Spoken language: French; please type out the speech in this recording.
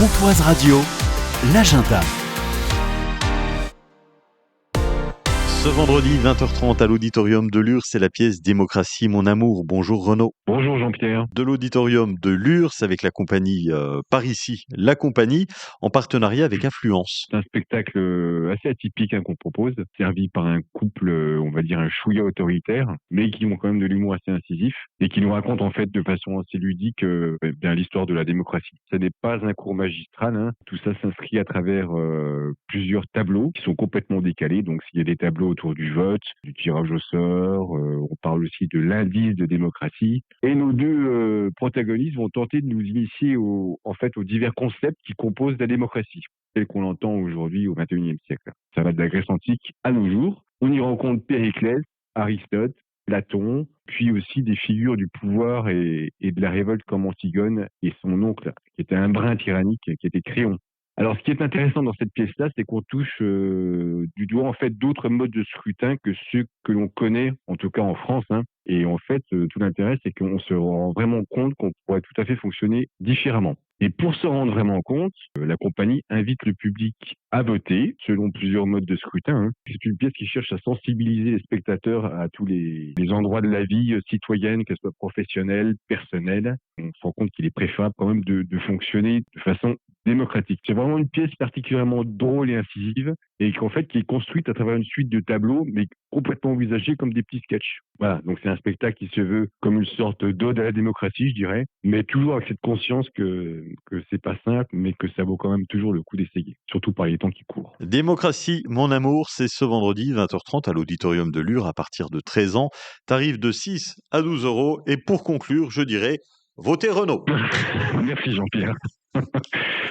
Pontoise Radio, l'agenda. Ce vendredi 20h30 à l'auditorium de Lurs, c'est la pièce Démocratie, mon amour. Bonjour Renaud. Bonjour Jean-Pierre. De l'auditorium de Lurs avec la compagnie Par ici, la compagnie, en partenariat avec Influence. C'est un spectacle assez atypique qu'on propose, servi par un couple, on va dire un chouïa autoritaire, mais qui ont quand même de l'humour assez incisif et qui nous raconte en fait de façon assez ludique bien l'histoire de la démocratie. Ce n'est pas un cours magistral, tout ça s'inscrit à travers plusieurs tableaux qui sont complètement décalés. Donc s'il y a des tableaux autour du vote, du tirage au sort, on parle aussi de l'indice de démocratie. Et nos deux protagonistes vont tenter de nous initier aux divers concepts qui composent la démocratie, telle qu'on l'entend aujourd'hui au XXIe siècle. Ça va de la Grèce antique à nos jours. On y rencontre Périclès, Aristote, Platon, puis aussi des figures du pouvoir et de la révolte comme Antigone et son oncle, qui était un brin tyrannique, qui était Créon. Alors, ce qui est intéressant dans cette pièce-là, c'est qu'on touche du doigt en fait d'autres modes de scrutin que ceux que l'on connaît, en tout cas en France. Et en fait, tout l'intérêt, c'est qu'on se rend vraiment compte qu'on pourrait tout à fait fonctionner différemment. Et pour se rendre vraiment compte, la compagnie invite le public à voter selon plusieurs modes de scrutin. C'est une pièce qui cherche à sensibiliser les spectateurs à tous les endroits de la vie citoyenne, qu'elle soit professionnelle, personnelle. On se rend compte qu'il est préférable quand même de fonctionner de façon démocratique. C'est vraiment une pièce particulièrement drôle et incisive et qu'en fait qui est construite à travers une suite de tableaux mais complètement envisagés comme des petits sketchs. Voilà, donc c'est un spectacle qui se veut comme une sorte d'ode à la démocratie, je dirais, mais toujours avec cette conscience que c'est pas simple, mais que ça vaut quand même toujours le coup d'essayer, surtout par les temps qui courent. Démocratie, mon amour, c'est ce vendredi 20h30 à l'auditorium de Lurs à partir de 13 ans. Tarif de 6 à 12 euros. Et pour conclure, je dirais, votez Renaud. Merci Jean-Pierre.